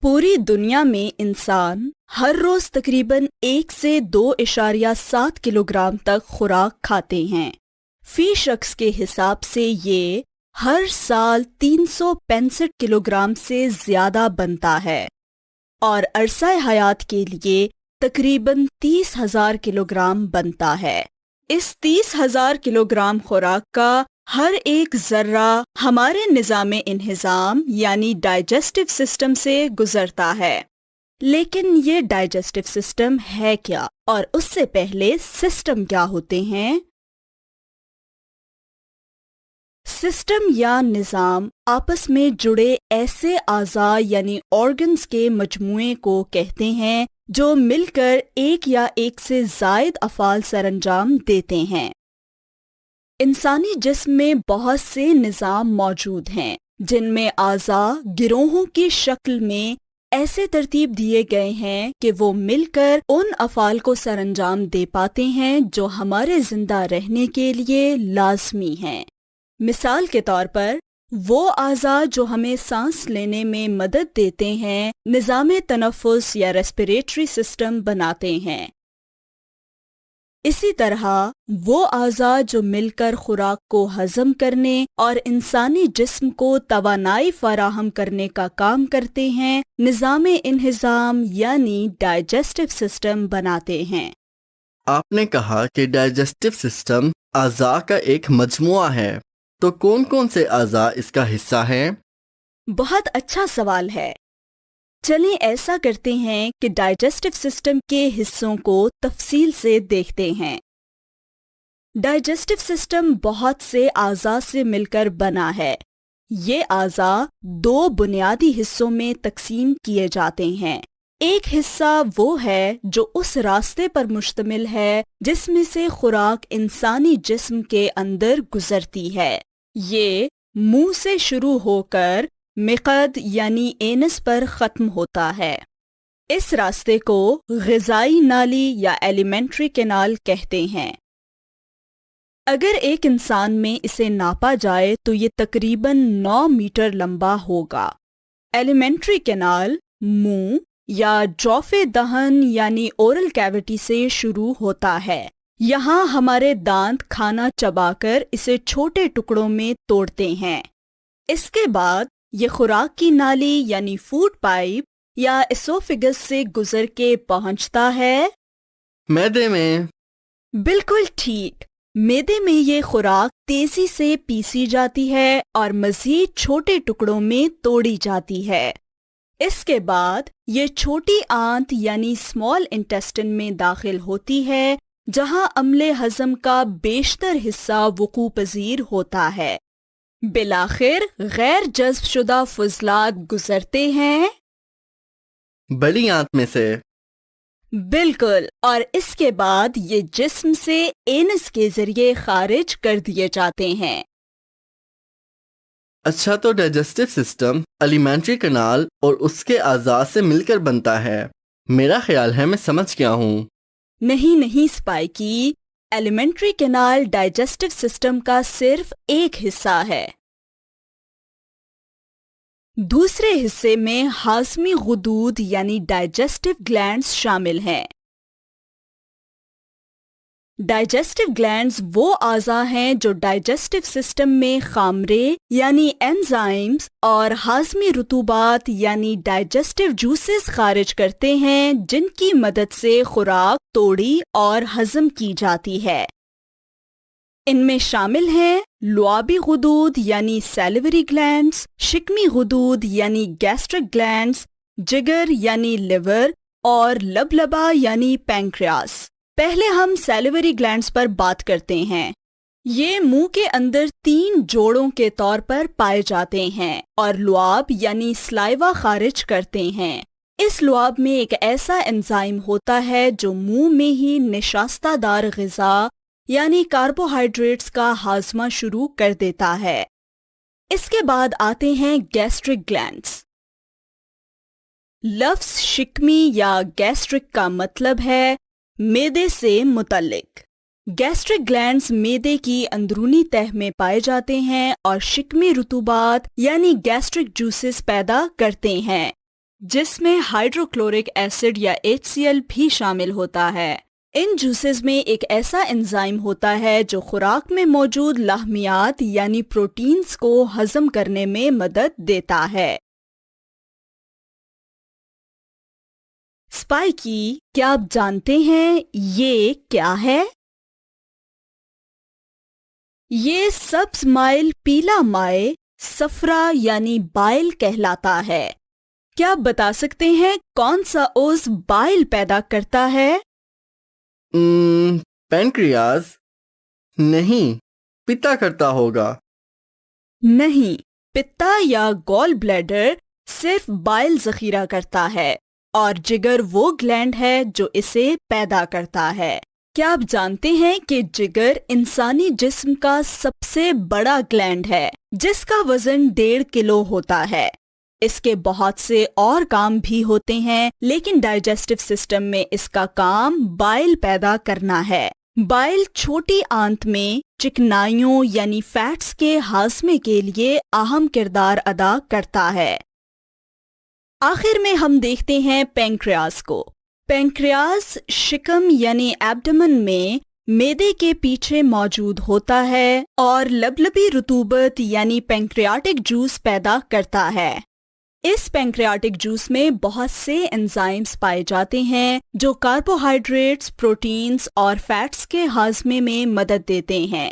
پوری دنیا میں انسان ہر روز تقریباً 1 سے 2.7 کلو گرام تک خوراک کھاتے ہیں۔ فی شخص کے حساب سے یہ ہر سال 365 کلو گرام سے زیادہ بنتا ہے اور عرصہ حیات کے لیے تقریباً 30,000 کلو گرام بنتا ہے۔ اس 30,000 کلو گرام خوراک کا ہر ایک ذرہ ہمارے نظام انہضام یعنی ڈائجسٹو سسٹم سے گزرتا ہے۔ لیکن یہ ڈائجسٹو سسٹم ہے کیا، اور اس سے پہلے سسٹم کیا ہوتے ہیں؟ سسٹم یا نظام آپس میں جڑے ایسے اعضاء یعنی آرگنز کے مجموعے کو کہتے ہیں جو مل کر ایک یا ایک سے زائد افعال سر انجام دیتے ہیں۔ انسانی جسم میں بہت سے نظام موجود ہیں جن میں اعضاء گروہوں کی شکل میں ایسے ترتیب دیے گئے ہیں کہ وہ مل کر ان افعال کو سر انجام دے پاتے ہیں جو ہمارے زندہ رہنے کے لیے لازمی ہیں۔ مثال کے طور پر وہ اعضاء جو ہمیں سانس لینے میں مدد دیتے ہیں نظام تنفس یا ریسپیریٹری سسٹم بناتے ہیں۔ اسی طرح وہ اعضاء جو مل کر خوراک کو ہضم کرنے اور انسانی جسم کو توانائی فراہم کرنے کا کام کرتے ہیں نظام انہضام یعنی ڈائجسٹو سسٹم بناتے ہیں۔ آپ نے کہا کہ ڈائجسٹو سسٹم اعضاء کا ایک مجموعہ ہے، تو کون کون سے اعضاء اس کا حصہ ہیں؟ بہت اچھا سوال ہے۔ چلیں ایسا کرتے ہیں کہ ڈائجسٹو سسٹم کے حصوں کو تفصیل سے دیکھتے ہیں۔ ڈائجسٹو سسٹم بہت سے اعضاء سے مل کر بنا ہے۔ یہ اعضاء 2 بنیادی حصوں میں تقسیم کیے جاتے ہیں۔ ایک حصہ وہ ہے جو اس راستے پر مشتمل ہے جس میں سے خوراک انسانی جسم کے اندر گزرتی ہے۔ یہ منہ سے شروع ہو کر مقعد یعنی اینس پر ختم ہوتا ہے۔ اس راستے کو غذائی نالی یا ایلیمنٹری کینال کہتے ہیں۔ اگر ایک انسان میں اسے ناپا جائے تو یہ تقریباً 9 میٹر لمبا ہوگا۔ ایلیمنٹری کینال منہ یا جوف دہن یعنی اورل کیوٹی سے شروع ہوتا ہے۔ یہاں ہمارے دانت کھانا چبا کر اسے چھوٹے ٹکڑوں میں توڑتے ہیں۔ اس کے بعد یہ خوراک کی نالی یعنی فوڈ پائپ یا اسوفیگس سے گزر کے پہنچتا ہے معدے میں۔ بالکل ٹھیک۔ معدے میں یہ خوراک تیزی سے پیسی جاتی ہے اور مزید چھوٹے ٹکڑوں میں توڑی جاتی ہے۔ اس کے بعد یہ چھوٹی آنت یعنی اسمال انٹسٹن میں داخل ہوتی ہے جہاں عمل ہضم کا بیشتر حصہ وقوع پذیر ہوتا ہے۔ بالآخر غیر جذب شدہ فضلات گزرتے ہیں بڑی آنت میں سے۔ بالکل، اور اس کے بعد یہ جسم سے اینس کے ذریعے خارج کر دیے جاتے ہیں۔ اچھا، تو ڈائجسٹو سسٹم ایلیمنٹری کنال اور اس کے اعضاء سے مل کر بنتا ہے۔ میرا خیال ہے میں سمجھ گیا ہوں۔ نہیں اسپائکی، ایلیمنٹری کینال ڈائجسٹو سسٹم کا صرف ایک حصہ ہے۔ دوسرے حصے میں ہاضمی غدود یعنی ڈائجسٹو گلینڈز شامل ہیں۔ ڈائجسٹو گلینڈز وہ اعضاء ہیں جو ڈائجسٹو سسٹم میں خامرے یعنی انزائمز اور ہاضمی رطوبات یعنی ڈائجسٹو جوسز خارج کرتے ہیں جن کی مدد سے خوراک توڑی اور ہضم کی جاتی ہے۔ ان میں شامل ہیں لعابی غدود یعنی سیلیوری گلینڈز، شکمی غدود یعنی گیسٹرک گلینڈز، جگر یعنی لیور اور لبلبا یعنی پینکریاس۔ پہلے ہم سیلیوری گلینڈز پر بات کرتے ہیں۔ یہ منہ کے اندر 3 جوڑوں کے طور پر پائے جاتے ہیں اور لعاب یعنی سلائیوا خارج کرتے ہیں۔ اس لعاب میں ایک ایسا انزائم ہوتا ہے جو منہ میں ہی نشاستہ دار غذا یعنی کاربوہائیڈریٹس کا ہاضمہ شروع کر دیتا ہے۔ اس کے بعد آتے ہیں گیسٹرک گلینڈز۔ لفظ شکمی یا گیسٹرک کا مطلب ہے معدے سے متعلق۔ گیسٹرک گلینڈز معدے کی اندرونی تہہ میں پائے جاتے ہیں اور شکمی رطوبات یعنی گیسٹرک جوسز پیدا کرتے ہیں۔ جس میں ہائیڈروکلورک ایسڈ یا HCl بھی شامل ہوتا ہے۔ ان جوسز میں ایک ایسا انزائم ہوتا ہے جو خوراک میں موجود لاہمیات یعنی پروٹینز کو ہضم کرنے میں مدد دیتا ہے۔ اسپائکی، کیا آپ جانتے ہیں یہ کیا ہے؟ یہ سبز مائل پیلا مائع صفرا یعنی بائل کہلاتا ہے۔ کیا آپ بتا سکتے ہیں کون سا عضو بائل پیدا کرتا ہے؟ پینکریاز؟ نہیں، پتا کرتا ہوگا۔ نہیں، پتا یا گال بلیڈر صرف بائل ذخیرہ کرتا ہے اور جگر وہ گلینڈ ہے جو اسے پیدا کرتا ہے۔ کیا آپ جانتے ہیں کہ جگر انسانی جسم کا سب سے بڑا گلینڈ ہے جس کا وزن 1.5 کلو ہوتا ہے؟ اس کے بہت سے اور کام بھی ہوتے ہیں لیکن ڈائجسٹو سسٹم میں اس کا کام بائل پیدا کرنا ہے۔ بائل چھوٹی آنت میں چکنائیوں یعنی فیٹس کے ہاضمے کے لیے اہم کردار ادا کرتا ہے۔ آخر میں ہم دیکھتے ہیں پینکریاس کو۔ پینکریاس شکم یعنی ایبڈمن میں معدے کے پیچھے موجود ہوتا ہے اور لبلبی رطوبت یعنی پینکریاٹک جوس پیدا کرتا ہے۔ اس پینکریاٹک جوس میں بہت سے انزائمز پائے جاتے ہیں جو کاربوہائیڈریٹس، پروٹینز اور فیٹس کے ہاضمے میں مدد دیتے ہیں۔